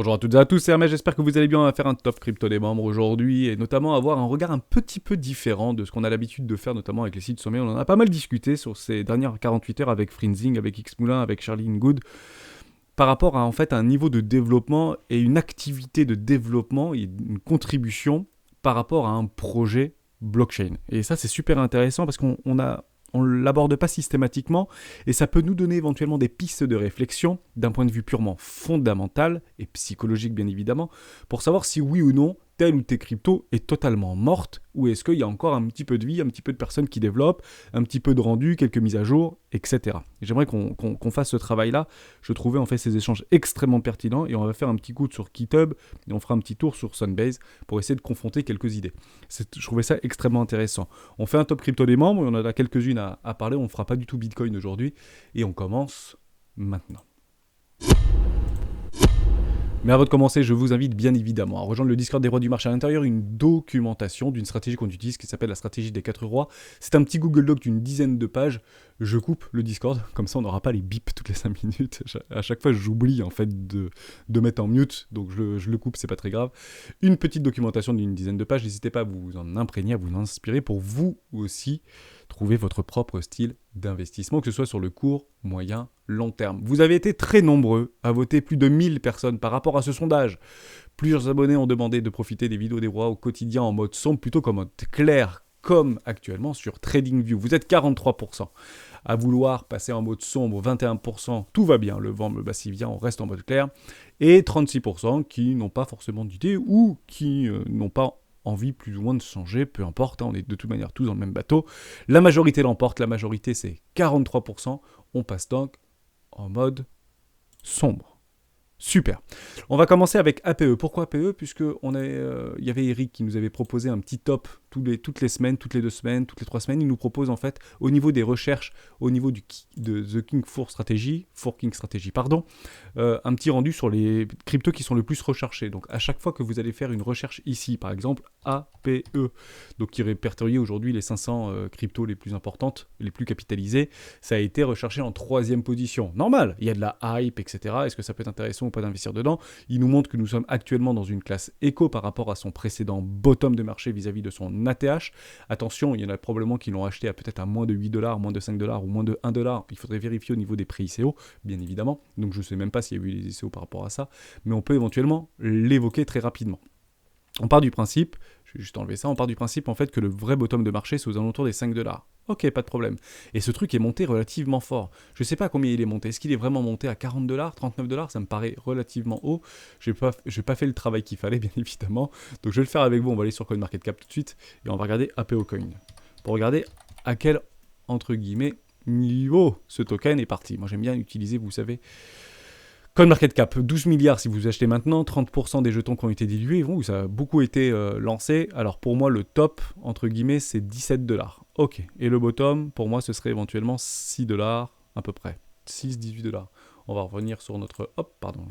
Bonjour à toutes et à tous, c'est Hermès, j'espère que vous allez bien. On va faire un top crypto des membres aujourd'hui et notamment avoir un regard un petit peu différent de ce qu'on a l'habitude de faire, notamment avec les sites sommets. On en a pas mal discuté sur ces dernières 48 heures avec Freezing, avec Xmoulin, avec Charlie Good, par rapport à en fait un niveau de développement et une activité de développement et une contribution par rapport à un projet blockchain. Et ça, c'est super intéressant parce on ne l'aborde pas systématiquement et ça peut nous donner éventuellement des pistes de réflexion d'un point de vue purement fondamental et psychologique bien évidemment pour savoir si oui ou non telle ou telle crypto est totalement morte ou est-ce qu'il y a encore un petit peu de vie, un petit peu de personnes qui développent, un petit peu de rendu, quelques mises à jour, etc. Et j'aimerais qu'on fasse ce travail-là. Je trouvais en fait ces échanges extrêmement pertinents et on va faire un petit coup sur GitHub et on fera un petit tour sur Sunbase pour essayer de confronter quelques idées. Je trouvais ça extrêmement intéressant. On fait un top crypto des membres, on en a quelques-unes à parler, on ne fera pas du tout Bitcoin aujourd'hui et on commence maintenant. Mais avant de commencer, je vous invite bien évidemment à rejoindre le Discord des rois du marché. À l'intérieur, une documentation d'une stratégie qu'on utilise qui s'appelle la stratégie des 4 rois. C'est un petit Google Doc d'une dizaine de pages. Je coupe le Discord, comme ça on n'aura pas les bips toutes les 5 minutes. À chaque fois, j'oublie en fait de mettre en mute, donc je le coupe, c'est pas très grave. Une petite documentation d'une dizaine de pages. N'hésitez pas à vous en imprégner, à vous en inspirer pour vous aussi trouver votre propre style d'investissement, que ce soit sur le court, moyen, long terme. Vous avez été très nombreux à voter, plus de 1000 personnes par rapport à ce sondage. Plusieurs abonnés ont demandé de profiter des vidéos des rois au quotidien en mode sombre plutôt qu'en mode clair, comme actuellement sur TradingView. Vous êtes 43% à vouloir passer en mode sombre, 21%, tout va bien, le vent me bassivient, on reste en mode clair, et 36% qui n'ont pas forcément d'idée ou qui n'ont pas envie plus ou moins de changer, peu importe, on est de toute manière tous dans le même bateau. La majorité l'emporte, la majorité c'est 43%, on passe donc en mode sombre. Super. On va commencer avec APE. Pourquoi APE? Puisque y avait Eric qui nous avait proposé un petit top toutes les semaines, toutes les 2 semaines, toutes les 3 semaines. Il nous propose en fait, au niveau des recherches, au niveau de The King Forking Strategy, un petit rendu sur les cryptos qui sont le plus recherchés. Donc à chaque fois que vous allez faire une recherche ici, par exemple APE, donc qui répertorie aujourd'hui les 500 cryptos les plus importantes, les plus capitalisées, ça a été recherché en 3e position. Normal, il y a de la hype, etc. Est-ce que ça peut être intéressant ou pas d'investir dedans? Il nous montre que nous sommes actuellement dans une classe éco par rapport à son précédent bottom de marché vis-à-vis de son ATH. Attention, il y en a probablement qui l'ont acheté à peut-être à moins de 8$, moins de 5$ ou moins de 1$. Il faudrait vérifier au niveau des prix ICO, bien évidemment. Donc je ne sais même pas s'il y a eu les ICO par rapport à ça, mais on peut éventuellement l'évoquer très rapidement. On part du principe, je vais juste enlever ça, on part du principe en fait que le vrai bottom de marché c'est aux alentours des 5$. Ok, pas de problème. Et ce truc est monté relativement fort. Je ne sais pas combien il est monté. Est-ce qu'il est vraiment monté à 40$, 39$? Ça me paraît relativement haut. Je n'ai pas fait le travail qu'il fallait, bien évidemment. Donc je vais le faire avec vous. On va aller sur CoinMarketCap tout de suite et on va regarder APO Coin. Pour regarder à quel, entre guillemets, niveau ce token est parti. Moi j'aime bien utiliser, vous savez, CoinMarketCap, 12 milliards si vous achetez maintenant, 30% des jetons qui ont été dilués, ça a beaucoup été lancé. Alors pour moi, le top, entre guillemets, c'est 17$. Ok, et le bottom, pour moi, ce serait éventuellement 6$ à peu près. 6-18$. On va revenir sur notre...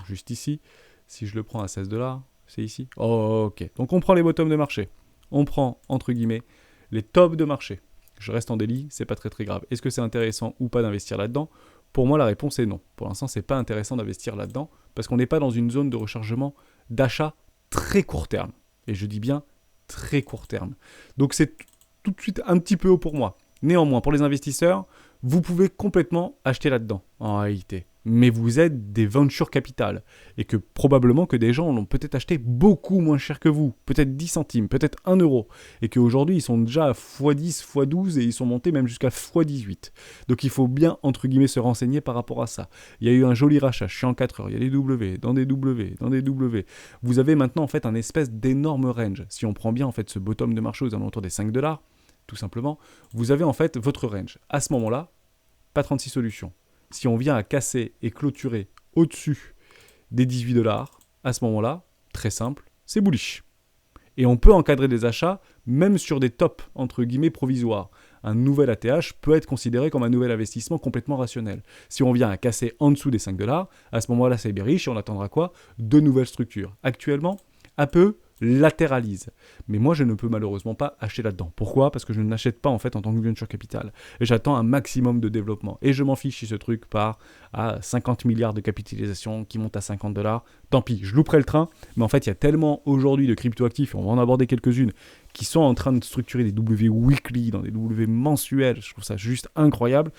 juste ici. Si je le prends à 16$, c'est ici. Oh, ok, donc on prend les bottoms de marché. On prend, entre guillemets, les tops de marché. Je reste en délit, c'est pas très très grave. Est-ce que c'est intéressant ou pas d'investir là-dedans? Pour moi, la réponse est non. Pour l'instant, c'est pas intéressant d'investir là-dedans parce qu'on n'est pas dans une zone de rechargement d'achat très court terme. Et je dis bien très court terme. Donc c'est tout de suite un petit peu haut pour moi. Néanmoins, pour les investisseurs, vous pouvez complètement acheter là-dedans, en réalité. Mais vous êtes des venture capital. Et que probablement que des gens l'ont peut-être acheté beaucoup moins cher que vous. Peut-être 10 centimes, peut-être 1€. Et qu'aujourd'hui, ils sont déjà à x10, x12 et ils sont montés même jusqu'à x18. Donc il faut bien, entre guillemets, se renseigner par rapport à ça. Il y a eu un joli rachat, je suis en 4 heures. Il y a des W, dans des W, dans des W. Vous avez maintenant en fait un espèce d'énorme range. Si on prend bien en fait ce bottom de marché aux alentours des 5$, tout simplement, vous avez en fait votre range. À ce moment-là, pas 36 solutions. Si on vient à casser et clôturer au-dessus des 18$, à ce moment-là, très simple, c'est bullish. Et on peut encadrer des achats, même sur des tops, entre guillemets, provisoires. Un nouvel ATH peut être considéré comme un nouvel investissement complètement rationnel. Si on vient à casser en dessous des 5$, à ce moment-là, c'est bearish et on attendra quoi? De nouvelles structures. Actuellement, à peu, latéralise. Mais moi, je ne peux malheureusement pas acheter là-dedans. Pourquoi ? Parce que je n'achète pas en fait en tant que venture capital. Et j'attends un maximum de développement. Et je m'en fiche si ce truc part à 50 milliards de capitalisation qui monte à $50. Tant pis, je louperai le train. Mais en fait, il y a tellement aujourd'hui de cryptoactifs, et on va en aborder quelques-unes, qui sont en train de structurer des W weekly, dans des W mensuels. Je trouve ça juste incroyable.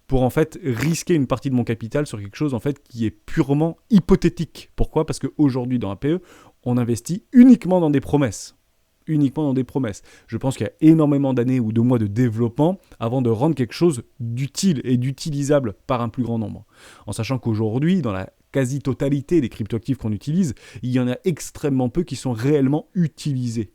Pour en fait risquer une partie de mon capital sur quelque chose en fait qui est purement hypothétique. Pourquoi ? Parce qu'aujourd'hui dans APE, on investit uniquement dans des promesses. Uniquement dans des promesses. Je pense qu'il y a énormément d'années ou de mois de développement avant de rendre quelque chose d'utile et d'utilisable par un plus grand nombre. En sachant qu'aujourd'hui, dans la quasi-totalité des cryptoactifs qu'on utilise, il y en a extrêmement peu qui sont réellement utilisés.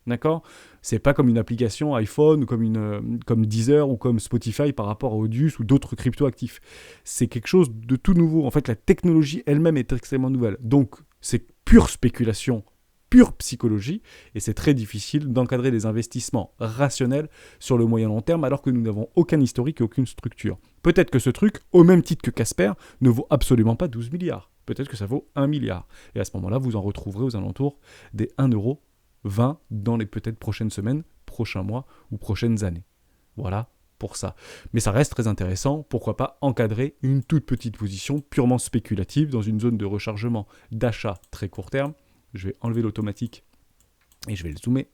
D'accord ? C'est pas comme une application iPhone ou comme Deezer ou comme Spotify par rapport à Audius ou d'autres cryptoactifs. C'est quelque chose de tout nouveau. En fait, la technologie elle-même est extrêmement nouvelle. Donc, c'est pure spéculation, pure psychologie, et c'est très difficile d'encadrer des investissements rationnels sur le moyen long terme alors que nous n'avons aucun historique et aucune structure. Peut-être que ce truc, au même titre que Casper, ne vaut absolument pas 12 milliards. Peut-être que ça vaut 1 milliard. Et à ce moment-là, vous en retrouverez aux alentours des 1,20€ dans les peut-être prochaines semaines, prochains mois ou prochaines années. Voilà pour ça. Mais ça reste très intéressant, pourquoi pas encadrer une toute petite position purement spéculative dans une zone de rechargement d'achat très court terme. Je vais enlever l'automatique et je vais le zoomer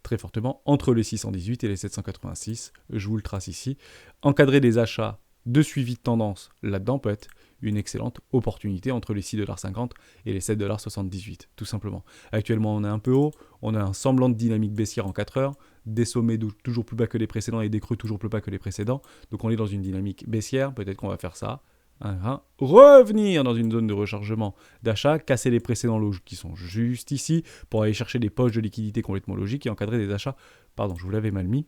très fortement entre les 618 et les 786. Je vous le trace ici. Encadrer des achats de suivi de tendance là-dedans peut être une excellente opportunité entre les 6,50$ et les 7,78$, tout simplement. Actuellement, on est un peu haut, on a un semblant de dynamique baissière en 4 heures, des sommets toujours plus bas que les précédents et des creux toujours plus bas que les précédents, donc on est dans une dynamique baissière, peut-être qu'on va faire ça, revenir dans une zone de rechargement d'achat, casser les précédents lots qui sont juste ici, pour aller chercher des poches de liquidité complètement logiques et encadrer des achats, pardon, je vous l'avais mal mis,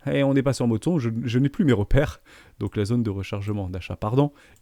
et on est passé en mode son, je n'ai plus mes repères. Donc la zone de rechargement d'achat,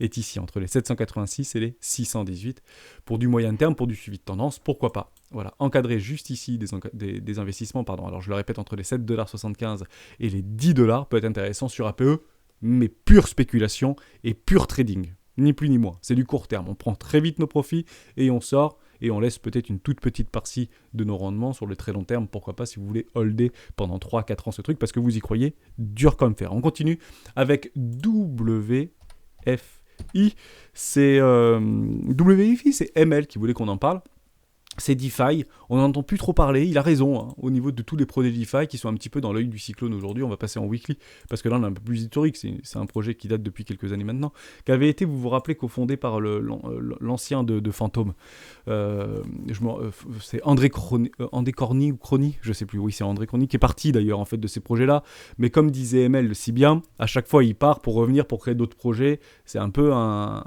est ici, entre les 786 et les 618. Pour du moyen terme, pour du suivi de tendance, pourquoi pas. Voilà, encadrer juste ici des investissements, alors je le répète, entre les 7,75$ et les 10$ peut être intéressant sur APE, mais pure spéculation et pure trading. Ni plus ni moins. C'est du court terme. On prend très vite nos profits et on sort. Et on laisse peut-être une toute petite partie de nos rendements sur le très long terme. Pourquoi pas si vous voulez holder pendant 3-4 ans ce truc parce que vous y croyez dur comme fer. On continue avec WFI. C'est WFI, c'est ML qui voulait qu'on en parle. C'est DeFi, on n'entend plus trop parler, il a raison, hein, au niveau de tous les projets DeFi qui sont un petit peu dans l'œil du cyclone aujourd'hui, on va passer en weekly, parce que là on est un peu plus historique, c'est un projet qui date depuis quelques années maintenant, qui avait été, vous vous rappelez, cofondé par l'ancien de Phantom, c'est André Corny ou Crony, je sais plus, oui c'est André Crony, qui est parti d'ailleurs en fait de ces projets-là, mais comme disait ML si bien, à chaque fois il part pour revenir pour créer d'autres projets, c'est un peu un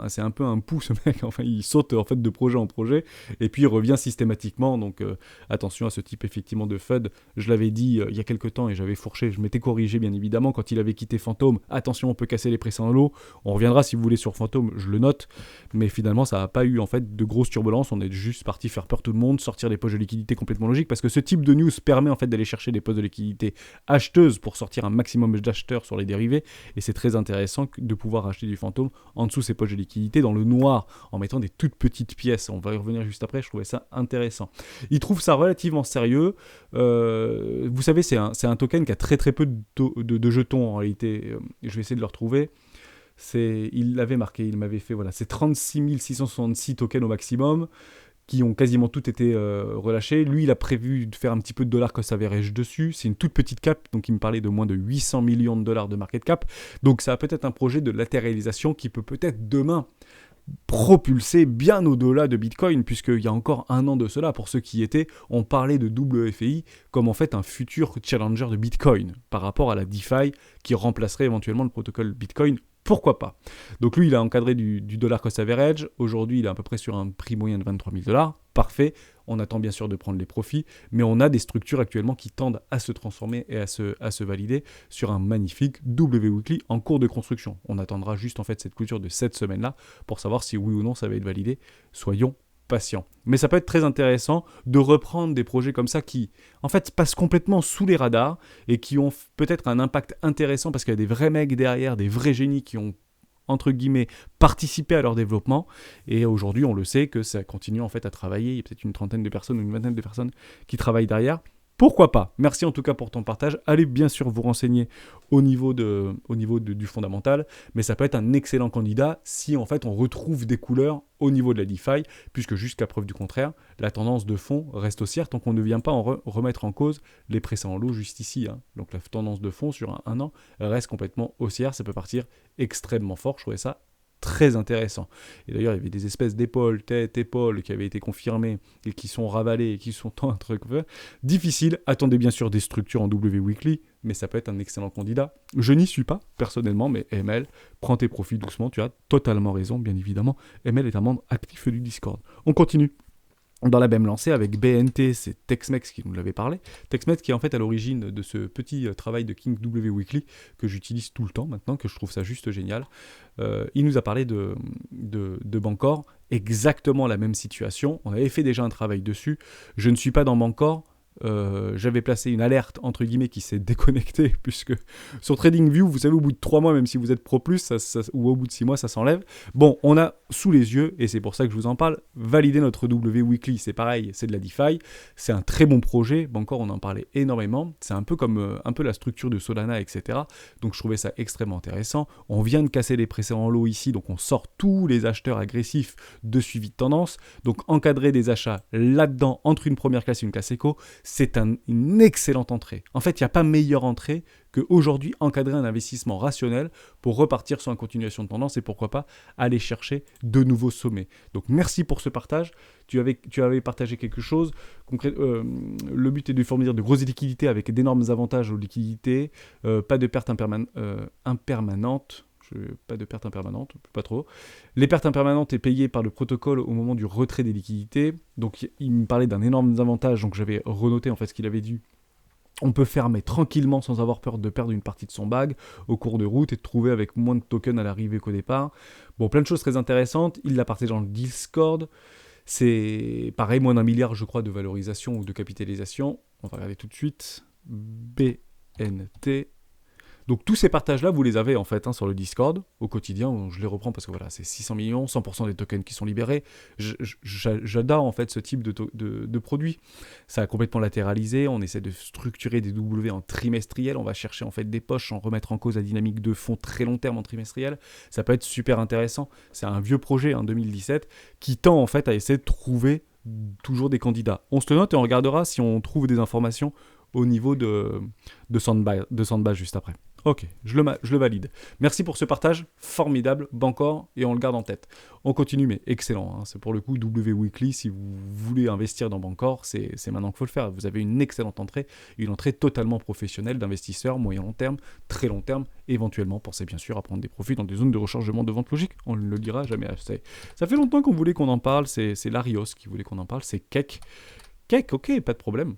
pou ce mec, enfin il saute en fait de projet en projet, et puis il revient systématiquement, donc attention à ce type effectivement de FUD, je l'avais dit il y a quelques temps et j'avais fourché, je m'étais corrigé bien évidemment quand il avait quitté Phantom, attention on peut casser les précédents lots, on reviendra si vous voulez sur Phantom, je le note, mais finalement ça n'a pas eu en fait de grosses turbulences, on est juste parti faire peur tout le monde, sortir des poches de liquidité complètement logiques, parce que ce type de news permet en fait d'aller chercher des poches de liquidité acheteuses pour sortir un maximum d'acheteurs sur les dérivés, et c'est très intéressant de pouvoir acheter du Phantom en dessous ces poches de liquidité dans le noir, en mettant des toutes petites pièces, on va y revenir juste après, je trouvais ça intéressant. Il trouve ça relativement sérieux. Vous savez, c'est un token qui a très très peu de jetons en réalité. Je vais essayer de le retrouver. Il l'avait marqué, il m'avait fait, voilà, c'est 36 666 tokens au maximum, qui ont quasiment tout été relâchés. Lui, il a prévu de faire un petit peu de dollar cost average dessus. C'est une toute petite cap, donc il me parlait de moins de 800 millions de dollars de market cap. Donc ça a peut-être un projet de latéralisation qui peut peut-être demain propulsé bien au-delà de Bitcoin, puisqu'il y a encore un an de cela, pour ceux qui y étaient, on parlait de WFI comme en fait un futur challenger de Bitcoin par rapport à la DeFi qui remplacerait éventuellement le protocole Bitcoin. Pourquoi pas ? Donc lui, il a encadré du dollar cost average. Aujourd'hui, il est à peu près sur un prix moyen de 23 000 $. Parfait. On attend bien sûr de prendre les profits, mais on a des structures actuellement qui tendent à se transformer et à se valider sur un magnifique W-Weekly en cours de construction. On attendra juste en fait cette clôture de cette semaine-là pour savoir si oui ou non ça va être validé. Soyons patient. Mais ça peut être très intéressant de reprendre des projets comme ça qui, en fait, passent complètement sous les radars et qui ont peut-être un impact intéressant parce qu'il y a des vrais mecs derrière, des vrais génies qui ont entre guillemets, participer à leur développement. Et aujourd'hui, on le sait que ça continue en fait à travailler. Il y a peut-être une trentaine de personnes ou une vingtaine de personnes qui travaillent derrière. Pourquoi pas? Merci en tout cas pour ton partage. Allez bien sûr vous renseigner du fondamental, mais ça peut être un excellent candidat si en fait on retrouve des couleurs au niveau de la DeFi, puisque jusqu'à preuve du contraire, la tendance de fond reste haussière tant qu'on ne vient pas remettre en cause les précédents lots juste ici. Donc la tendance de fond sur un an reste complètement haussière, ça peut partir extrêmement fort, je trouvais ça très intéressant. Et d'ailleurs, il y avait des espèces d'épaules, tête, épaules qui avaient été confirmées et qui sont ravalées et qui sont un truc difficile. Attendez bien sûr des structures en W Weekly, mais ça peut être un excellent candidat. Je n'y suis pas personnellement, mais ML, prends tes profits doucement, tu as totalement raison, bien évidemment. ML est un membre actif du Discord. On continue. Dans la même lancée avec BNT, c'est Texmex qui nous l'avait parlé. Texmex qui est en fait à l'origine de ce petit travail de King W Weekly que j'utilise tout le temps maintenant, que je trouve ça juste génial. Il nous a parlé de Bancor, exactement la même situation. On avait fait déjà un travail dessus. Je ne suis pas dans Bancor. J'avais placé une alerte entre guillemets qui s'est déconnectée puisque sur TradingView, vous savez, au bout de 3 mois, même si vous êtes Pro Plus ou au bout de 6 mois, ça s'enlève. Bon, on a sous les yeux, et c'est pour ça que je vous en parle, validé notre W Weekly. C'est pareil, c'est de la DeFi, c'est un très bon projet. Bon, encore, on en parlait énormément. C'est un peu comme un peu la structure de Solana, etc. Donc je trouvais ça extrêmement intéressant. On vient de casser les précédents lots ici, donc on sort tous les acheteurs agressifs de suivi de tendance. Donc encadrer des achats là-dedans entre une première classe et une classe éco, c'est une excellente entrée. En fait, il n'y a pas meilleure entrée qu'aujourd'hui encadrer un investissement rationnel pour repartir sur une continuation de tendance et pourquoi pas aller chercher de nouveaux sommets. Donc merci pour ce partage. Tu avais partagé quelque chose. Le but est de fournir de grosses liquidités avec d'énormes avantages aux liquidités, pas de pertes impermanentes. Pas de pertes impermanentes, pas trop. Les pertes impermanentes est payées par le protocole au moment du retrait des liquidités. Donc il me parlait d'un énorme avantage, donc j'avais renoté en fait ce qu'il avait dit. On peut fermer tranquillement sans avoir peur de perdre une partie de son bag au cours de route et de trouver avec moins de tokens à l'arrivée qu'au départ. Bon, plein de choses très intéressantes. Il l'a partagé dans le Discord. C'est pareil, moins d'1 milliard, je crois, de valorisation ou de capitalisation. On va regarder tout de suite. BNT. Donc tous ces partages-là, vous les avez en fait sur le Discord au quotidien. Je les reprends parce que voilà, c'est 600 millions, 100% des tokens qui sont libérés. J'adore en fait ce type de produit. Ça a complètement latéralisé. On essaie de structurer des W en trimestriel. On va chercher en fait des poches, en remettre en cause la dynamique de fond très long terme en trimestriel. Ça peut être super intéressant. C'est un vieux projet en 2017 qui tend en fait à essayer de trouver toujours des candidats. On se le note et on regardera si on trouve des informations au niveau de Sandbase juste après. Ok, je le valide. Merci pour ce partage formidable, Bancor, et on le garde en tête. On continue, mais excellent. C'est pour le coup W Weekly. Si vous voulez investir dans Bancor, c'est maintenant qu'il faut le faire. Vous avez une excellente entrée, une entrée totalement professionnelle d'investisseurs, moyen long terme, très long terme. Éventuellement, pensez bien sûr à prendre des profits dans des zones de rechargement de vente logique. On ne le dira jamais assez. Ça fait longtemps qu'on voulait qu'on en parle. C'est Larios qui voulait qu'on en parle. C'est Keck. Keck, ok, pas de problème.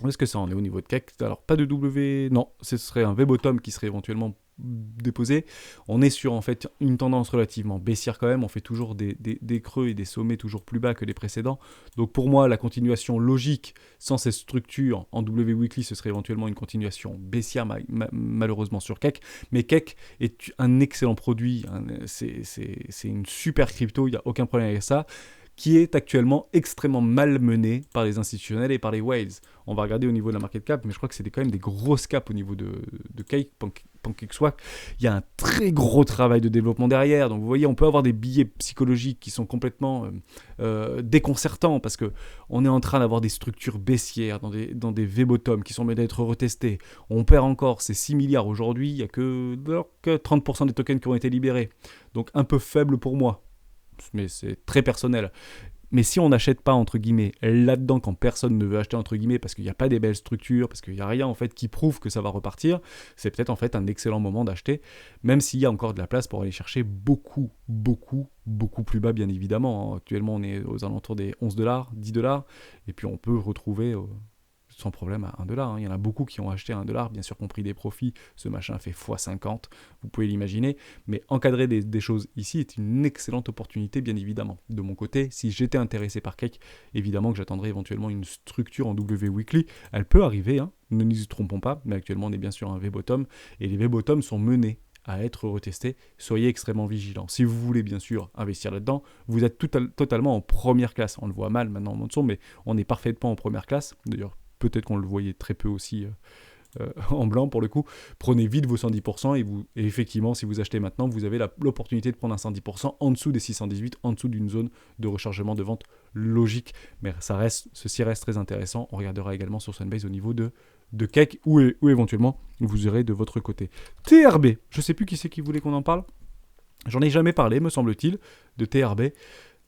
Où est-ce que ça en est au niveau de Keck? Alors, pas de W... Non, ce serait un V-bottom qui serait éventuellement déposé. On est sur en fait une tendance relativement baissière quand même. On fait toujours des creux et des sommets toujours plus bas que les précédents. Donc pour moi, la continuation logique sans cette structure en W Weekly, ce serait éventuellement une continuation baissière malheureusement sur Keck. Mais Keck est un excellent produit. C'est une super crypto, il n'y a aucun problème avec ça, qui est actuellement extrêmement malmené par les institutionnels et par les whales. On va regarder au niveau de la market cap, mais je crois que c'est quand même des grosses caps au niveau de Cake, PancakeSwap. Il y a un très gros travail de développement derrière. Donc vous voyez, on peut avoir des billets psychologiques qui sont complètement déconcertants parce qu'on est en train d'avoir des structures baissières dans des V-bottom qui sont menées d'être retestées. On perd encore ces 6 milliards aujourd'hui. Il n'y a que 30% des tokens qui ont été libérés. Donc un peu faible pour moi. Mais c'est très personnel. Mais si on n'achète pas, entre guillemets, là-dedans, quand personne ne veut acheter, entre guillemets, parce qu'il n'y a pas des belles structures, parce qu'il n'y a rien, en fait, qui prouve que ça va repartir, c'est peut-être, en fait, un excellent moment d'acheter, même s'il y a encore de la place pour aller chercher beaucoup plus bas, bien évidemment. Actuellement, on est aux alentours des 11$, 10$, et puis on peut retrouver... sans problème à 1$. Il y en a beaucoup qui ont acheté à 1$, bien sûr compris des profits. Ce machin fait x50, vous pouvez l'imaginer. Mais encadrer des choses ici est une excellente opportunité, bien évidemment. De mon côté, si j'étais intéressé par Cake, évidemment que j'attendrais éventuellement une structure en W Weekly. Elle peut arriver, ne nous y trompons pas, mais actuellement on est bien sur un V-bottom. Et les V-bottom sont menés à être retesté. Soyez extrêmement vigilants. Si vous voulez bien sûr investir là-dedans, vous êtes totalement en première classe. On le voit mal maintenant en monte son, mais on est parfaitement en première classe. D'ailleurs, peut-être qu'on le voyait très peu aussi en blanc pour le coup. Prenez vite vos 110% et effectivement, si vous achetez maintenant, vous avez l'opportunité de prendre un 110% en dessous des 618, en dessous d'une zone de rechargement de vente logique. Mais ceci reste très intéressant. On regardera également sur Sunbase au niveau de Cake ou éventuellement vous irez de votre côté. TRB, je sais plus qui c'est qui voulait qu'on en parle. J'en ai jamais parlé, me semble-t-il, de TRB.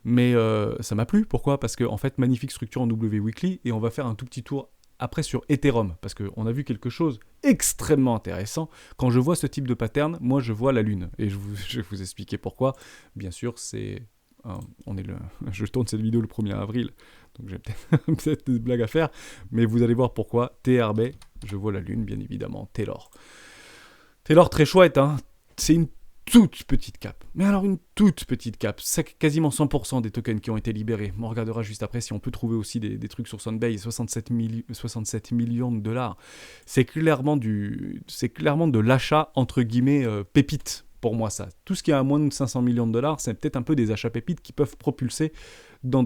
Mais ça m'a plu. Pourquoi ? Parce que en fait, magnifique structure en W Weekly et on va faire un tout petit tour après sur Ethereum, parce qu'on a vu quelque chose extrêmement intéressant. Quand je vois ce type de pattern, moi je vois la lune. Et je vais vous expliquer pourquoi. Bien sûr, je tourne cette vidéo le 1er avril, donc j'ai peut-être des blagues à faire, mais vous allez voir pourquoi. TRB, je vois la lune, bien évidemment. Taylor très chouette, hein. C'est une toute petite cap. Mais alors une toute petite cap. C'est quasiment 100% des tokens qui ont été libérés. On regardera juste après si on peut trouver aussi des trucs sur Sunbase. 67 millions de dollars. C'est clairement de l'achat entre guillemets pépite pour moi ça. Tout ce qui est à moins de 500 millions de dollars, c'est peut-être un peu des achats pépites qui peuvent propulser dans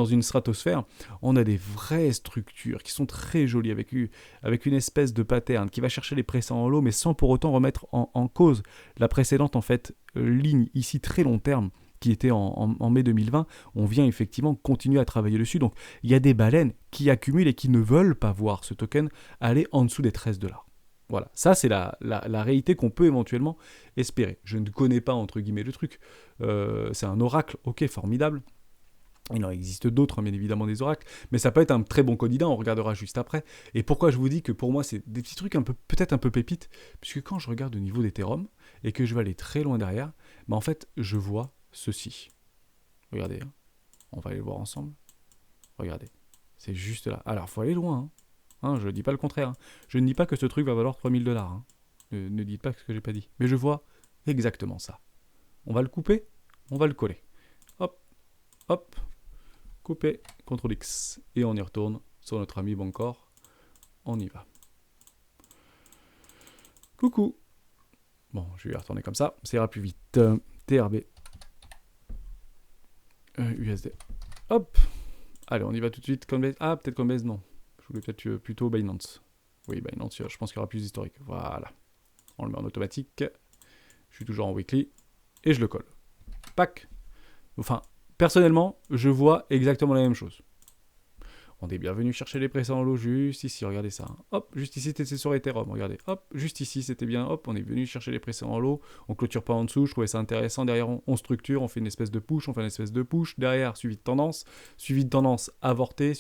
une stratosphère. On a des vraies structures qui sont très jolies avec une espèce de pattern qui va chercher les précédents en lot mais sans pour autant remettre en cause la précédente en fait ligne ici très long terme qui était en mai 2020. On vient effectivement continuer à travailler dessus. Donc il y a des baleines qui accumulent et qui ne veulent pas voir ce token aller en dessous des 13 $. Voilà, ça c'est la réalité qu'on peut éventuellement espérer. Je ne connais pas entre guillemets le truc. C'est un oracle, ok, formidable. Il en existe d'autres, hein, bien évidemment, des oracles, mais ça peut être un très bon candidat, on regardera juste après. Et pourquoi je vous dis que pour moi, c'est des petits trucs peut-être un peu pépites, puisque quand je regarde au niveau d'Ethereum, et que je vais aller très loin derrière, en fait, je vois ceci. Regardez, hein. On va aller le voir ensemble. Regardez, c'est juste là. Alors, il faut aller loin, hein. Je ne dis pas le contraire. Hein. Je ne dis pas que ce truc va valoir 3000 $. Hein. Ne dites pas ce que j'ai pas dit. Mais je vois exactement ça. On va le couper, on va le coller. Hop, hop. Couper, CTRL X, et on y retourne sur notre ami Bancor. On y va. Coucou. Bon, je vais y retourner comme ça, ça ira plus vite. TRB. USD. Hop. Allez, on y va tout de suite. Coinbase. Ah, peut-être Coinbase, non. Je voulais peut-être plutôt Binance. Oui, Binance, je pense qu'il y aura plus d'historique. Voilà. On le met en automatique. Je suis toujours en weekly. Et je le colle. Pac. Enfin, personnellement, je vois exactement la même chose. On est bien venu chercher les précédents lots juste ici, regardez ça. Hop, juste ici, c'était sur Ethereum, regardez. Hop, juste ici, c'était bien. Hop, on est venu chercher les précédents lots. On clôture pas en dessous, je trouvais ça intéressant. Derrière, on structure, on fait une espèce de push, Derrière, suivi de tendance avorté,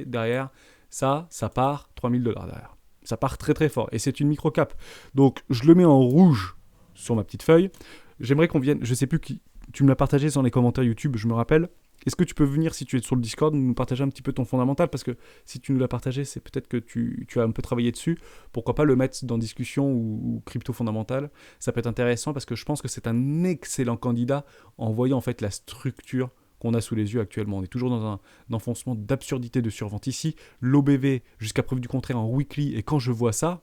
Derrière, ça part 3000 $ derrière. Ça part très très fort. Et c'est une micro-cap. Donc, je le mets en rouge sur ma petite feuille. J'aimerais qu'on vienne, je sais plus qui, tu me l'as partagé dans les commentaires YouTube, je me rappelle. Est-ce que tu peux venir, si tu es sur le Discord, nous partager un petit peu ton fondamental ? Parce que si tu nous l'as partagé, c'est peut-être que tu as un peu travaillé dessus. Pourquoi pas le mettre dans discussion ou crypto fondamental ? Ça peut être intéressant parce que je pense que c'est un excellent candidat en voyant en fait la structure qu'on a sous les yeux actuellement. On est toujours dans un enfoncement d'absurdité de survente ici. L'OBV, jusqu'à preuve du contraire, en weekly. Et quand je vois ça,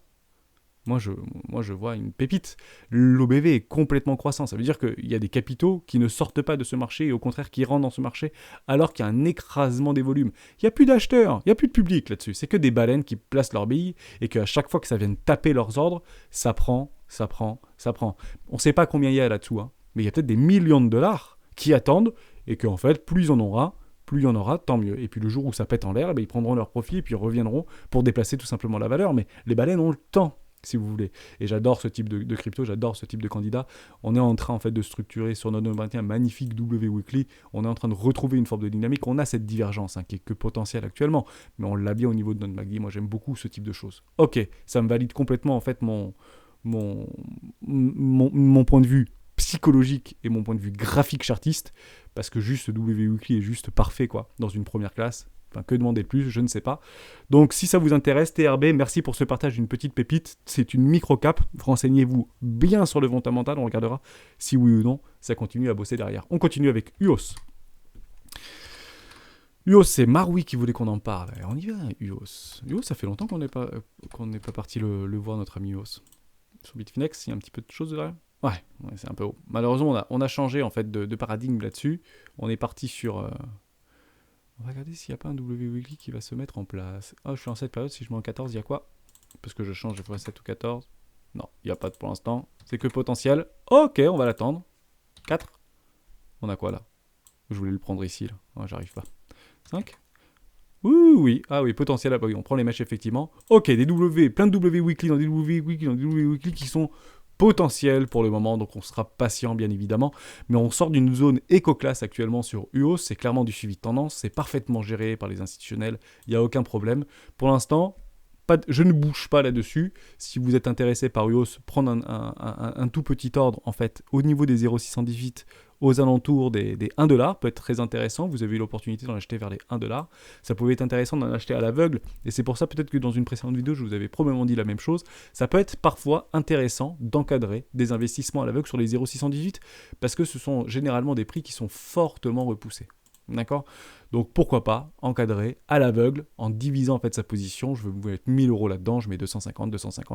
moi je vois une pépite. L'OBV est complètement croissant. Ça veut dire qu'il y a des capitaux qui ne sortent pas de ce marché et au contraire qui rentrent dans ce marché alors qu'il y a un écrasement des volumes. Il n'y a plus d'acheteurs, il n'y a plus de public là-dessus. C'est que des baleines qui placent leurs billes et qu'à chaque fois que ça vienne taper leurs ordres, ça prend. On ne sait pas combien il y a là-dessous, hein, mais il y a peut-être des millions de dollars qui attendent et qu'en fait, plus il y en aura, tant mieux. Et puis le jour où ça pète en l'air, ils prendront leur profit et puis ils reviendront pour déplacer tout simplement la valeur. Mais les baleines ont le temps, si vous voulez. Et j'adore ce type de crypto, j'adore ce type de candidat. On est en train en fait de structurer sur notre 21 magnifique W Weekly. On est en train de retrouver une forme de dynamique. On a cette divergence qui est que potentielle actuellement, mais on l'a bien au niveau de notre MACD. Moi j'aime beaucoup ce type de choses. Ok, ça me valide complètement en fait mon point de vue psychologique et mon point de vue graphique chartiste, parce que juste W Weekly est juste parfait quoi, dans une première classe. Enfin, que demander de plus, je ne sais pas. Donc si ça vous intéresse, TRB, merci pour ce partage d'une petite pépite. C'est une micro-cap. Renseignez-vous bien sur le fondamental, on regardera si oui ou non ça continue à bosser derrière. On continue avec UOS. UOS, c'est Maroui qui voulait qu'on en parle. On y va, UOS. UOS, ça fait longtemps qu'on n'est pas parti le voir, notre ami UOS. Sur Bitfinex, il y a un petit peu de choses derrière. Ouais, c'est un peu haut. Malheureusement, on a changé en fait de paradigme là-dessus. On est parti sur... On va regarder s'il n'y a pas un W Weekly qui va se mettre en place. Ah, je suis en cette période, si je mets en 14, il y a quoi? Parce que je change, je ferai 7 ou 14. Non, il n'y a pas de pour l'instant. C'est que potentiel. Ok, on va l'attendre. 4. On a quoi là? Je voulais le prendre ici, là. Ah, j'arrive pas. 5. Ouh, oui. Ah oui, potentiel. Ah, bah oui, on prend les mèches effectivement. Ok, des W, plein de W Weekly dans des W Weekly dans des W Weekly qui sont potentiels pour le moment. Donc on sera patient bien évidemment. Mais on sort d'une zone éco-classe actuellement sur UOS. C'est clairement du suivi de tendance. C'est parfaitement géré par les institutionnels. Il n'y a aucun problème. Pour l'instant, je ne bouge pas là-dessus. Si vous êtes intéressé par UOS, prendre un tout petit ordre en fait au niveau des 0,618 aux alentours des 1$ peut être très intéressant. Vous avez eu l'opportunité d'en acheter vers les 1$. Ça pouvait être intéressant d'en acheter à l'aveugle. Et c'est pour ça peut-être que dans une précédente vidéo, je vous avais probablement dit la même chose. Ça peut être parfois intéressant d'encadrer des investissements à l'aveugle sur les 0,618 parce que ce sont généralement des prix qui sont fortement repoussés. D'accord? Donc pourquoi pas encadrer à l'aveugle en divisant en fait sa position. Je veux mettre 1000€ là-dedans, je mets 250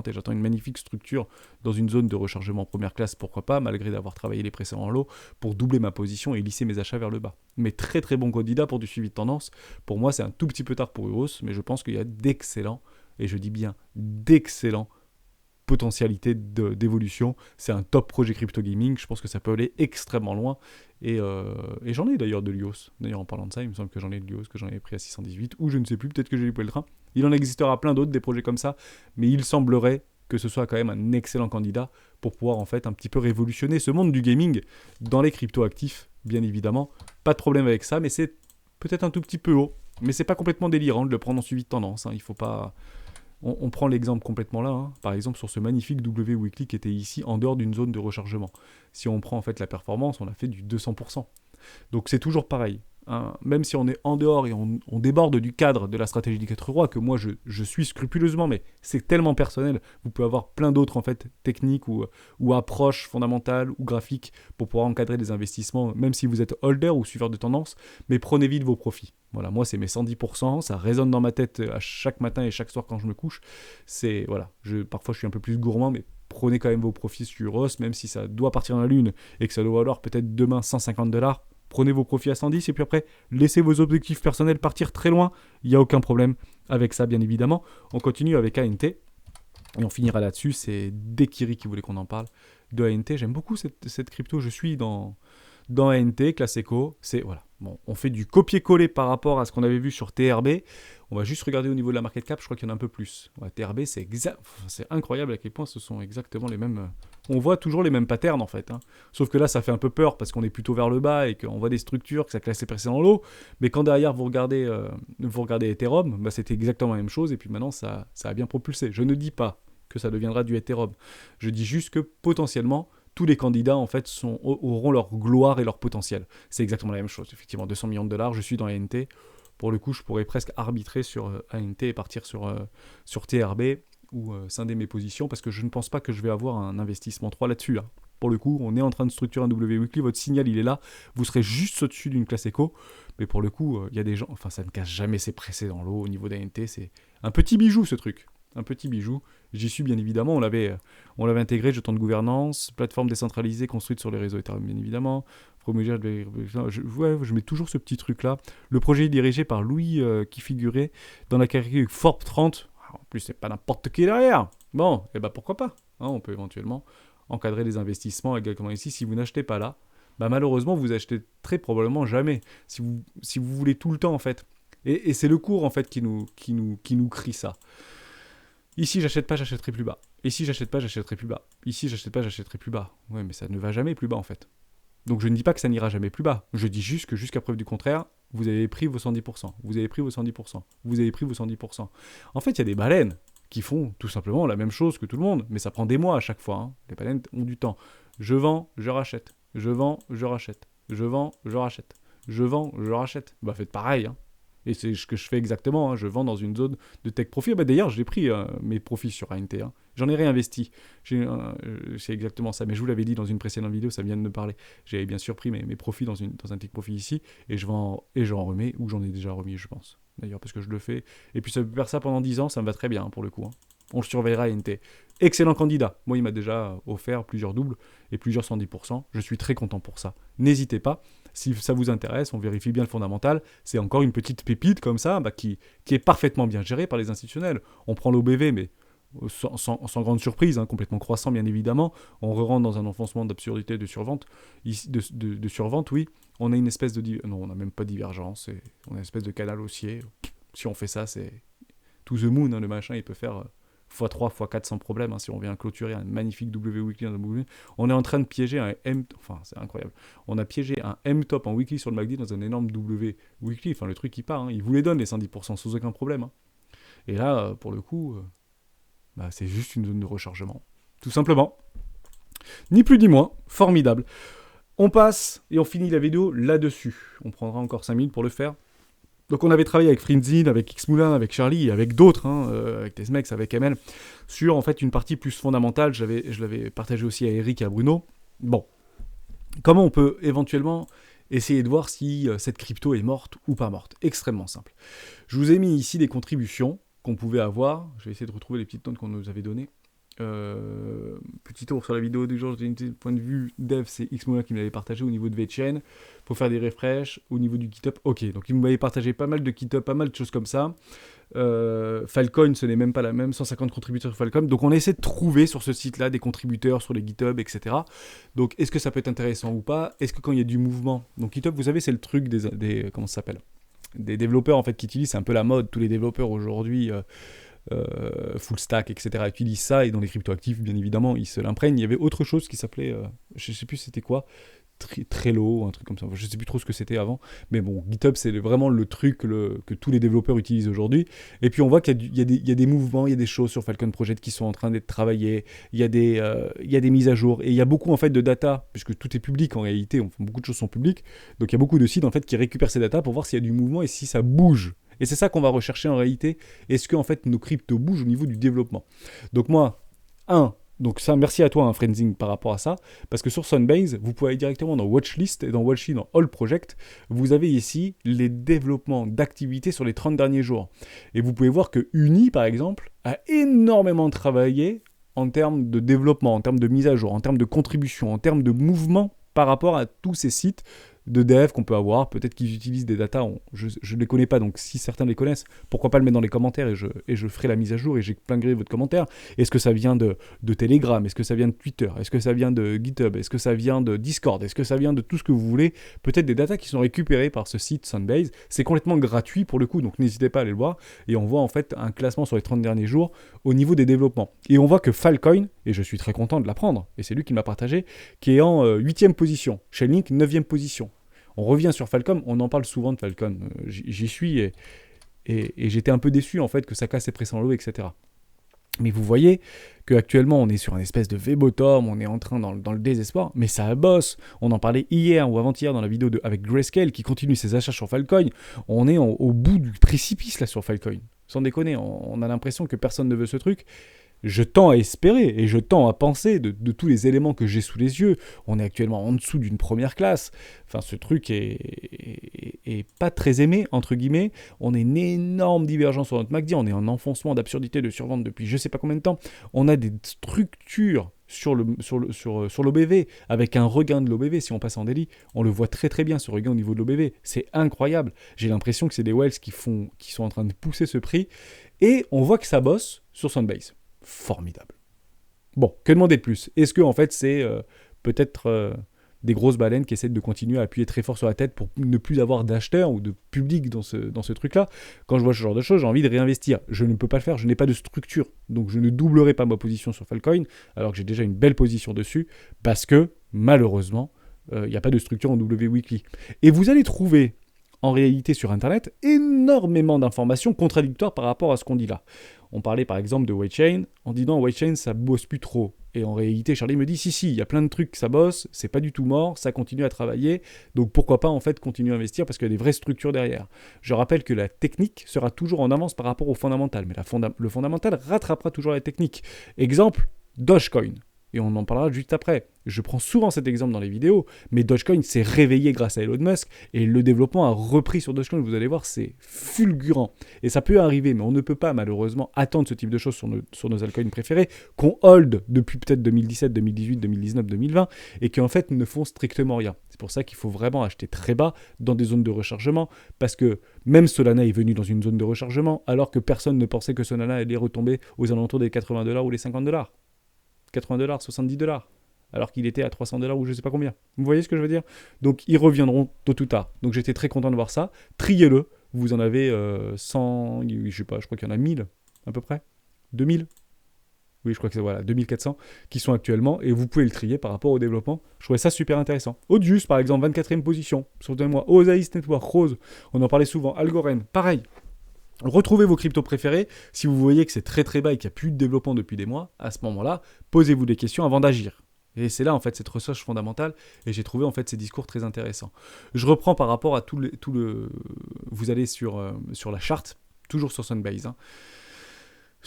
et j'attends une magnifique structure dans une zone de rechargement première classe, pourquoi pas, malgré d'avoir travaillé les précédents lots pour doubler ma position et lisser mes achats vers le bas. Mais très très bon candidat pour du suivi de tendance. Pour moi, c'est un tout petit peu tard pour EOS, mais je pense qu'il y a d'excellents, et je dis bien d'excellents potentialité d'évolution. C'est un top projet crypto gaming. Je pense que ça peut aller extrêmement loin. Et j'en ai d'ailleurs de l'IOS. D'ailleurs, en parlant de ça, il me semble que j'en ai de l'IOS, que j'en ai pris à 618, ou je ne sais plus, peut-être que j'ai loupé le train. Il en existera plein d'autres, des projets comme ça, mais il semblerait que ce soit quand même un excellent candidat pour pouvoir en fait un petit peu révolutionner ce monde du gaming dans les crypto-actifs, bien évidemment. Pas de problème avec ça, mais c'est peut-être un tout petit peu haut. Mais c'est pas complètement délirant de le prendre en suivi de tendance. Hein. Il faut pas... On prend l'exemple complètement là, hein. Par exemple sur ce magnifique W Weekly qui était ici en dehors d'une zone de rechargement. Si on prend en fait la performance, on a fait du 200%. Donc c'est toujours pareil. Hein. Même si on est en dehors et on déborde du cadre de la stratégie des 4 rois, que moi je suis scrupuleusement, mais c'est tellement personnel, vous pouvez avoir plein d'autres en fait techniques ou approches fondamentales ou graphiques pour pouvoir encadrer des investissements, même si vous êtes holder ou suiveur de tendance, mais prenez vite vos profits. Voilà, moi c'est mes 110%, ça résonne dans ma tête à chaque matin et chaque soir quand je me couche. C'est voilà, parfois je suis un peu plus gourmand, mais prenez quand même vos profits sur Ross, même si ça doit partir dans la lune et que ça doit valoir peut-être demain 150$. Prenez vos profits à 110 et puis après, laissez vos objectifs personnels partir très loin. Il n'y a aucun problème avec ça, bien évidemment. On continue avec ANT. Et on finira là-dessus. C'est Dekiri qui voulait qu'on en parle de ANT. J'aime beaucoup cette crypto. Je suis dans ANT, classe éco. C'est, voilà. Bon, on fait du copier-coller par rapport à ce qu'on avait vu sur TRB. On va juste regarder au niveau de la market cap. Je crois qu'il y en a un peu plus. Ouais, TRB, c'est incroyable à quel point ce sont exactement les mêmes... On voit toujours les mêmes patterns en fait. Hein. Sauf que là, ça fait un peu peur parce qu'on est plutôt vers le bas et qu'on voit des structures, que ça classe les précédents lots. Mais quand derrière vous regardez Ethereum, bah, c'était exactement la même chose et puis maintenant ça a bien propulsé. Je ne dis pas que ça deviendra du Ethereum. Je dis juste que potentiellement, tous les candidats en fait auront leur gloire et leur potentiel. C'est exactement la même chose. Effectivement, 200 millions de dollars, je suis dans ANT. Pour le coup, je pourrais presque arbitrer sur ANT et partir sur TRB ou scinder mes positions parce que je ne pense pas que je vais avoir un investissement 3 là-dessus. Hein. Pour le coup, on est en train de structurer un W Weekly, votre signal il est là, vous serez juste au-dessus d'une classe éco, mais pour le coup, il y a des gens, enfin ça ne casse jamais ses précédents lots au niveau d'ANT, c'est un petit bijou ce truc. Un petit bijou. J'y suis bien évidemment, on l'avait intégré, jeton de gouvernance, plateforme décentralisée construite sur les réseaux Ethereum bien évidemment. Je mets toujours ce petit truc là. Le projet est dirigé par Louis qui figurait dans la catégorie Forbes 30. En plus, c'est pas n'importe qui derrière. Bon, et bah pourquoi pas. Hein, on peut éventuellement encadrer les investissements également ici. Si vous n'achetez pas là, bah malheureusement, vous achetez très probablement jamais. Si vous voulez tout le temps, en fait. Et c'est le cours, en fait, qui nous crie ça. Ici, j'achète pas, j'achèterai plus bas. Ici, j'achète pas, j'achèterai plus bas. Ici, j'achète pas, j'achèterai plus bas. Ouais, mais ça ne va jamais plus bas, en fait. Donc, je ne dis pas que ça n'ira jamais plus bas. Je dis juste que jusqu'à preuve du contraire, vous avez pris vos 110%. Vous avez pris vos 110%. Vous avez pris vos 110%. En fait, il y a des baleines qui font tout simplement la même chose que tout le monde, mais ça prend des mois à chaque fois. Hein. Les baleines ont du temps. Je vends, je rachète. Je vends, je rachète. Je vends, je rachète. Je vends, je rachète. Bah, faites pareil. Hein. Et c'est ce que je fais exactement. Hein. Je vends dans une zone de tech profit. Bah, d'ailleurs, j'ai pris mes profits sur ANT. Hein. J'en ai réinvesti. C'est exactement ça. Mais je vous l'avais dit dans une précédente vidéo, ça vient de me parler. J'avais bien sûr pris mes profits dans un tech profit ici. Et j'en remets, ou j'en ai déjà remis, je pense. D'ailleurs, parce que je le fais. Et puis, ça peut faire ça pendant 10 ans, ça me va très bien, hein, pour le coup. Hein. On le surveillera NT. Excellent candidat. Moi, il m'a déjà offert plusieurs doubles et plusieurs 110%. Je suis très content pour ça. N'hésitez pas. Si ça vous intéresse, on vérifie bien le fondamental. C'est encore une petite pépite comme ça qui est parfaitement bien gérée par les institutionnels. On prend l'OBV, mais sans grande surprise, complètement croissant bien évidemment. On re-rentre dans un enfoncement d'absurdité de survente. De survente, oui. On a une espèce de... Non, on n'a même pas de divergence. On a une espèce de canal haussier. Si on fait ça, c'est... To the moon, le machin, il peut faire... x3, x4 sans problème, si on vient clôturer un magnifique W weekly dans le weekly. On est en train de piéger un M... Enfin, c'est incroyable. On a piégé un M-top en weekly sur le MACD dans un énorme W weekly. Enfin, le truc, il part. Il vous les donne, les 110%, sans aucun problème. Et là, pour le coup, c'est juste une zone de rechargement. Tout simplement. Ni plus ni moins. Formidable. On passe et on finit la vidéo là-dessus. On prendra encore 5 minutes pour le faire. Donc on avait travaillé avec Frinzin, avec Xmoulin, avec Charlie et avec d'autres, avec Tesmex, avec ML, sur en fait une partie plus fondamentale. Je l'avais partagé aussi à Eric et à Bruno. Bon, comment on peut éventuellement essayer de voir si cette crypto est morte ou pas morte? Extrêmement simple. Je vous ai mis ici des contributions qu'on pouvait avoir. Je vais essayer de retrouver les petites notes qu'on nous avait données. Petit tour sur la vidéo du jour, point de vue dev, c'est Xmoulin qui me l'avait partagé au niveau de VeChain pour faire des refresh au niveau du GitHub. Ok, donc il m'avait partagé pas mal de GitHub, pas mal de choses comme ça. Falcon, ce n'est même pas la même, 150 contributeurs sur Falcon. Donc on a essayé de trouver sur ce site-là des contributeurs sur les GitHub, etc. Donc est-ce que ça peut être intéressant ou pas? Est-ce que quand il y a du mouvement, donc GitHub, vous savez, c'est le truc des comment ça s'appelle, des développeurs en fait qui utilisent, c'est un peu la mode. Tous les développeurs aujourd'hui. Full stack, etc. utilisent ça, et dans les cryptoactifs, bien évidemment, ils se l'imprègnent. Il y avait autre chose qui s'appelait, je sais plus c'était quoi, Trello, un truc comme ça. Je sais plus trop ce que c'était avant, mais bon, GitHub, c'est vraiment le truc que tous les développeurs utilisent aujourd'hui. Et puis on voit qu'il y a des mouvements, il y a des choses sur Falcon Project qui sont en train d'être travaillées, il y a des mises à jour, et il y a beaucoup en fait de data, puisque tout est public en réalité, beaucoup de choses sont publiques, donc il y a beaucoup de sites en fait qui récupèrent ces data pour voir s'il y a du mouvement et si ça bouge. Et c'est ça qu'on va rechercher en réalité. Est-ce que en fait nos cryptos bougent au niveau du développement? Donc moi, donc ça, merci à toi, Frenzing, par rapport à ça, parce que sur Sunbase, vous pouvez aller directement dans Watchlist, et dans Watchlist, dans All Project, vous avez ici les développements d'activités sur les 30 derniers jours. Et vous pouvez voir que Uni, par exemple, a énormément travaillé en termes de développement, en termes de mise à jour, en termes de contribution, en termes de mouvement par rapport à tous ces sites de dev qu'on peut avoir. Peut-être qu'ils utilisent des datas, je ne les connais pas, donc si certains les connaissent, pourquoi pas le mettre dans les commentaires, et je ferai la mise à jour, et j'éclairerai votre commentaire. Est-ce que ça vient de Telegram? Est-ce que ça vient de Twitter? Est-ce que ça vient de GitHub? Est-ce que ça vient de Discord? Est-ce que ça vient de tout ce que vous voulez? Peut-être des datas qui sont récupérées par ce site Sunbase. C'est complètement gratuit pour le coup, donc n'hésitez pas à aller le voir. Et on voit en fait un classement sur les 30 derniers jours au niveau des développements. Et on voit que Falcoin, et je suis très content de l'apprendre, et c'est lui qui m'a partagé, qui est en 8e position. Chainlink, 9e position. On revient sur Falcon, on en parle souvent de Falcon, j'y suis, et j'étais un peu déçu en fait que ça casse ses précédents lots, etc. Mais vous voyez qu'actuellement on est sur une espèce de V-bottom, on est en train dans le désespoir, mais ça bosse. On en parlait hier ou avant-hier dans la vidéo avec Grayscale qui continue ses achats sur Falcon. On est au bout du précipice là sur Falcon. Sans déconner, on a l'impression que personne ne veut ce truc. Je tends à espérer et je tends à penser de tous les éléments que j'ai sous les yeux. On est actuellement en dessous d'une première classe. Enfin, ce truc est pas très aimé, entre guillemets. On a une énorme divergence sur notre MACD. On est en enfoncement d'absurdité de survente depuis je sais pas combien de temps. On a des structures sur l'OBV, avec un regain de l'OBV. Si on passe en daily, on le voit très très bien, ce regain au niveau de l'OBV. C'est incroyable. J'ai l'impression que c'est des whales qui sont en train de pousser ce prix. Et on voit que ça bosse sur Sunbase. Formidable. Bon, que demander de plus? Est-ce que en fait c'est peut-être des grosses baleines qui essaient de continuer à appuyer très fort sur la tête pour ne plus avoir d'acheteurs ou de public dans ce truc-là? Quand je vois ce genre de choses, j'ai envie de réinvestir. Je ne peux pas le faire, je n'ai pas de structure. Donc je ne doublerai pas ma position sur Falcoin, alors que j'ai déjà une belle position dessus, parce que malheureusement, il n'y a pas de structure en W Weekly. Et vous allez trouver en réalité sur Internet énormément d'informations contradictoires par rapport à ce qu'on dit là. On parlait par exemple de WeChain, en disant WeChain ça bosse plus trop. Et en réalité, Charlie me dit si, il y a plein de trucs ça bosse, c'est pas du tout mort, ça continue à travailler, donc pourquoi pas en fait continuer à investir parce qu'il y a des vraies structures derrière. Je rappelle que la technique sera toujours en avance par rapport au fondamental, mais le fondamental rattrapera toujours la technique. Exemple, Dogecoin. Et on en parlera juste après. je prends souvent cet exemple dans les vidéos, mais Dogecoin s'est réveillé grâce à Elon Musk et le développement a repris sur Dogecoin. Vous allez voir, c'est fulgurant. Et ça peut arriver, mais on ne peut pas malheureusement attendre ce type de choses sur nos altcoins préférés qu'on hold depuis peut-être 2017, 2018, 2019, 2020 et qui en fait ne font strictement rien. C'est pour ça qu'il faut vraiment acheter très bas dans des zones de rechargement parce que même Solana est venu dans une zone de rechargement alors que personne ne pensait que Solana allait retomber aux alentours des $80 ou les $50. $80, $70, alors qu'il était à $300 ou je sais pas combien. Vous voyez ce que je veux dire? Donc ils reviendront tôt ou tard. Donc j'étais très content de voir ça. Triez-le. Vous en avez 100, je sais pas, je crois qu'il y en a 1000 à peu près. 2000. Oui, je crois que c'est voilà, 2400 qui sont actuellement et vous pouvez le trier par rapport au développement. Je trouvais ça super intéressant. Audius, par exemple, 24e position. Soutenez-moi. Oasis Network, Rose, on en parlait souvent. Algorand, pareil. Retrouvez vos cryptos préférés. Si vous voyez que c'est très très bas et qu'il n'y a plus de développement depuis des mois, à ce moment-là, posez-vous des questions avant d'agir. Et c'est là en fait cette recherche fondamentale et j'ai trouvé en fait ces discours très intéressants. Je reprends par rapport à vous allez sur la charte, toujours sur Sunbase, hein,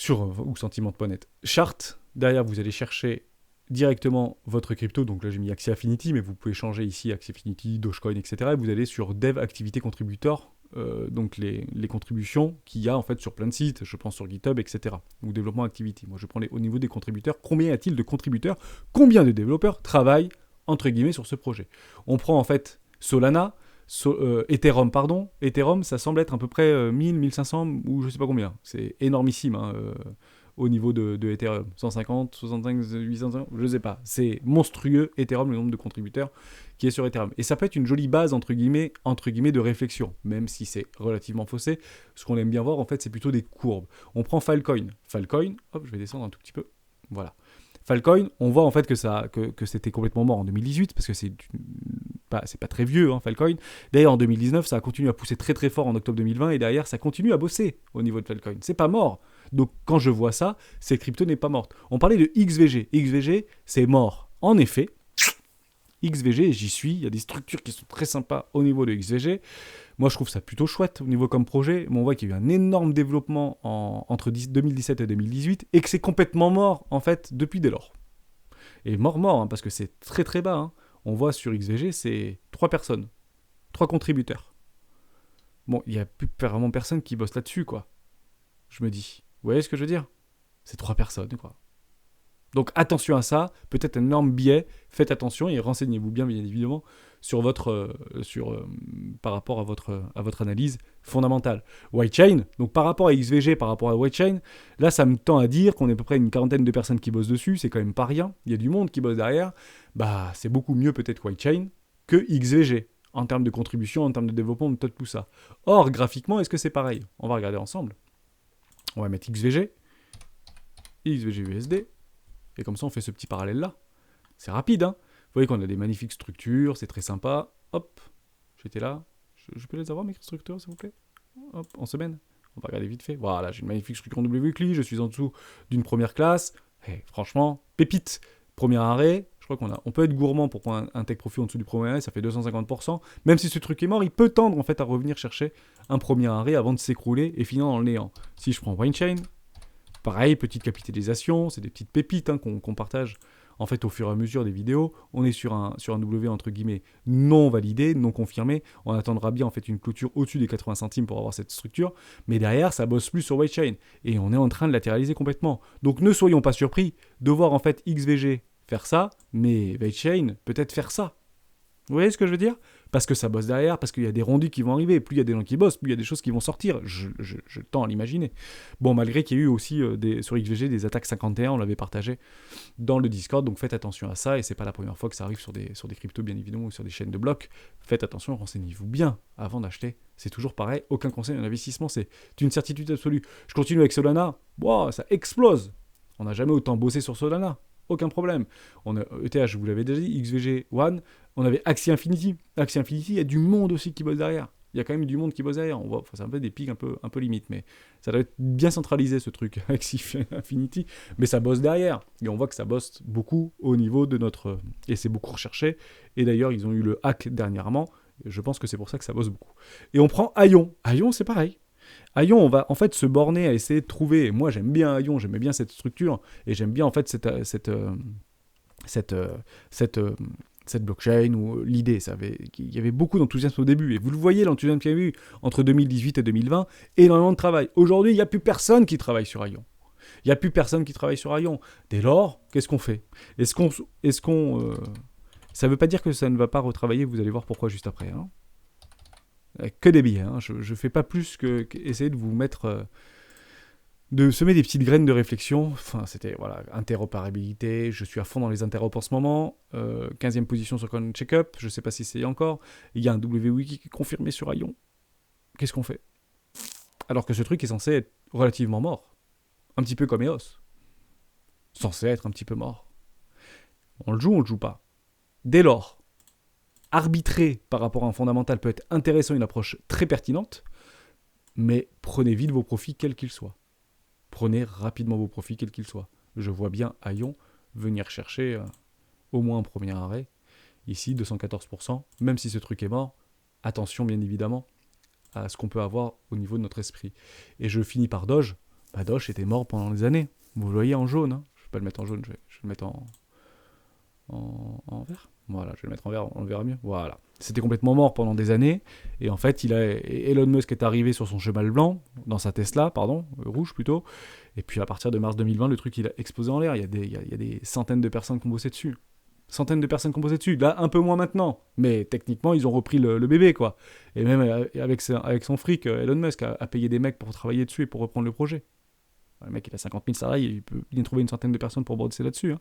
ou sentiment.net. Charte, derrière vous allez chercher directement votre crypto, donc là j'ai mis Axie Infinity, mais vous pouvez changer ici Axie Infinity, Dogecoin, etc. Et vous allez sur Dev Activité Contributor, donc les contributions qu'il y a en fait sur plein de sites, je pense sur GitHub, etc. Ou développement activity. Moi je prends au niveau des contributeurs, combien y a-t-il de contributeurs, combien de développeurs travaillent entre guillemets sur ce projet. On prend en fait Solana, Ethereum, ça semble être à peu près 1000, 1500 ou je sais pas combien. C'est énormissime hein, au niveau de Ethereum. 150, 65, 800, je sais pas. C'est monstrueux Ethereum, le nombre de contributeurs qui est sur Ethereum. Et ça peut être une jolie base, entre guillemets de réflexion, même si c'est relativement faussé. Ce qu'on aime bien voir, en fait, c'est plutôt des courbes. On prend Filecoin. Filecoin, hop, je vais descendre un tout petit peu. Voilà. Filecoin, on voit en fait que c'était complètement mort en 2018, parce que c'est pas très vieux, hein, Filecoin. D'ailleurs, en 2019, ça a continué à pousser très très fort en octobre 2020, et derrière, ça continue à bosser au niveau de Filecoin. C'est pas mort. Donc, quand je vois ça, cette crypto n'est pas morte. On parlait de XVG. XVG, c'est mort. En effet, XVG, j'y suis. Il y a des structures qui sont très sympas au niveau de XVG. Moi, je trouve ça plutôt chouette au niveau comme projet. Mais on voit qu'il y a eu un énorme développement entre 2017 et 2018 et que c'est complètement mort, en fait, depuis dès lors. Et mort, hein, parce que c'est très très bas. Hein. On voit sur XVG, c'est 3 personnes, 3 contributeurs. Bon, il n'y a plus vraiment personne qui bosse là-dessus, quoi. Je me dis, vous voyez ce que je veux dire? C'est 3 personnes, quoi. Donc attention à ça, peut-être un énorme biais, faites attention et renseignez-vous bien évidemment sur par rapport à votre analyse fondamentale. Whitechain, donc par rapport à XVG, par rapport à Whitechain, là ça me tend à dire qu'on est à peu près une quarantaine de personnes qui bossent dessus, c'est quand même pas rien, il y a du monde qui bosse derrière, bah c'est beaucoup mieux peut-être Whitechain que XVG, en termes de contribution, en termes de développement, de tout ça. Or, graphiquement, est-ce que c'est pareil? On va regarder ensemble. On va mettre XVG USD, et comme ça, on fait ce petit parallèle-là. C'est rapide, hein. Vous voyez qu'on a des magnifiques structures, c'est très sympa. Hop, j'étais là. Je peux les avoir, mes structures, s'il vous plaît? Hop, en semaine. On va regarder vite fait. Voilà, j'ai une magnifique structure en W-Weekly. Je suis en dessous d'une première classe. Hey, franchement, pépite. Premier arrêt. Je crois on peut être gourmand pour prendre un take profit en dessous du premier arrêt. Ça fait 250%. Même si ce truc est mort, il peut tendre en fait à revenir chercher un premier arrêt avant de s'écrouler et finir dans le néant. Si je prends Whitechain, pareil, petite capitalisation, c'est des petites pépites hein, qu'on partage en fait au fur et à mesure des vidéos. On est sur un W entre guillemets non validé, non confirmé. On attendra bien en fait une clôture au-dessus des 80 centimes pour avoir cette structure. Mais derrière, ça bosse plus sur Whitechain. Et on est en train de latéraliser complètement. Donc ne soyons pas surpris de voir en fait XVG faire ça, mais Whitechain peut-être faire ça. Vous voyez ce que je veux dire? Parce que ça bosse derrière, parce qu'il y a des rondus qui vont arriver. Plus il y a des gens qui bossent, plus il y a des choses qui vont sortir. Je tends à l'imaginer. Bon, malgré qu'il y a eu aussi sur XVG des attaques 51, on l'avait partagé dans le Discord, donc faites attention à ça. Et c'est pas la première fois que ça arrive sur des cryptos, bien évidemment, ou sur des chaînes de blocs. Faites attention, renseignez-vous bien avant d'acheter. C'est toujours pareil, aucun conseil en investissement, c'est une certitude absolue. Je continue avec Solana. Wow, ça explose. On n'a jamais autant bossé sur Solana. Aucun problème. On a ETH, je vous l'avais déjà dit, XVG One, on avait Axie Infinity. Axie Infinity, il y a du monde aussi qui bosse derrière. Il y a quand même du monde qui bosse derrière. On voit, c'est un peu des pics un peu limite, mais ça doit être bien centralisé ce truc, Axie Infinity, mais ça bosse derrière. Et on voit que ça bosse beaucoup au niveau de notre... Et c'est beaucoup recherché. Et d'ailleurs, ils ont eu le hack dernièrement. Je pense que c'est pour ça que ça bosse beaucoup. Et on prend Aion. Aion, c'est pareil. Aion, on va en fait se borner à essayer de trouver, moi j'aime bien Aion, j'aimais bien cette structure, et j'aime bien en fait cette, cette, euh, cette blockchain ou l'idée. Il y avait beaucoup d'enthousiasme au début. Et vous le voyez, l'enthousiasme qu'il y a eu entre 2018 et 2020, énormément de travail. Aujourd'hui, il n'y a plus personne qui travaille sur Aion. Il n'y a plus personne qui travaille sur Aion. Dès lors, qu'est-ce qu'on fait? Ça ne veut pas dire que ça ne va pas retravailler, vous allez voir pourquoi juste après. Hein. Que des billets. Hein. Je ne fais pas plus que essayer de vous mettre... de semer des petites graines de réflexion. Enfin, c'était, voilà, interopérabilité, je suis à fond dans les interops en ce moment. 15e position sur CoinCheckup, je ne sais pas si c'est encore. Il y a un WWiki qui est confirmé sur Aion. Qu'est-ce qu'on fait? Alors que ce truc est censé être relativement mort. Un petit peu comme EOS. Censé être un petit peu mort. On le joue ou on le joue pas? Dès lors, arbitrer par rapport à un fondamental peut être intéressant, une approche très pertinente, mais prenez vite vos profits, quels qu'ils soient. Prenez rapidement vos profits, quels qu'ils soient. Je vois bien Aion venir chercher au moins un premier arrêt. Ici, 214%. Même si ce truc est mort, attention bien évidemment à ce qu'on peut avoir au niveau de notre esprit. Et je finis par Doge. Bah, Doge était mort pendant des années. Vous le voyez en jaune. Hein. Je ne vais pas le mettre en jaune, je vais le mettre en vert. Voilà, je vais le mettre en vert, on le verra mieux. Voilà. C'était complètement mort pendant des années. Et en fait, Elon Musk est arrivé sur son cheval blanc, dans sa Tesla, rouge plutôt. Et puis à partir de mars 2020, le truc il a explosé en l'air. Il y a des centaines de personnes qui ont bossé dessus. Centaines de personnes qui ont bossé dessus. Là, un peu moins maintenant. Mais techniquement, ils ont repris le bébé, quoi. Et même avec son fric, Elon Musk a payé des mecs pour travailler dessus et pour reprendre le projet. Le mec, il a 50 000 salariés, il peut bien trouver une centaine de personnes pour bosser là-dessus. Hein.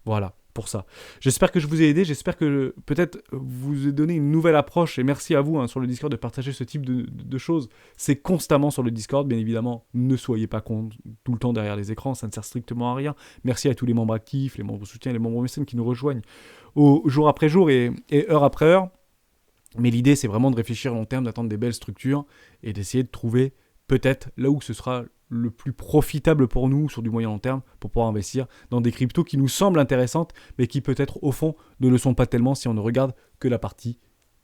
Voilà, pour ça. J'espère que je vous ai aidé, j'espère que peut-être vous ai donné une nouvelle approche, et merci à vous sur le Discord de partager ce type de choses. C'est constamment sur le Discord, bien évidemment, ne soyez pas tout le temps derrière les écrans, ça ne sert strictement à rien. Merci à tous les membres actifs, les membres soutiens, les membres mécènes qui nous rejoignent jour après jour et heure après heure. Mais l'idée, c'est vraiment de réfléchir à long terme, d'attendre des belles structures, et d'essayer de trouver peut-être là où ce sera le plus profitable pour nous sur du moyen long terme pour pouvoir investir dans des cryptos qui nous semblent intéressantes mais qui peut-être au fond ne le sont pas tellement si on ne regarde que la partie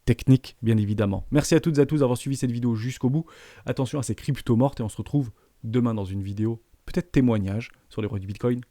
technique bien évidemment. Merci à toutes et à tous d'avoir suivi cette vidéo jusqu'au bout. Attention à ces cryptos mortes et on se retrouve demain dans une vidéo peut-être témoignage sur les rois du Bitcoin.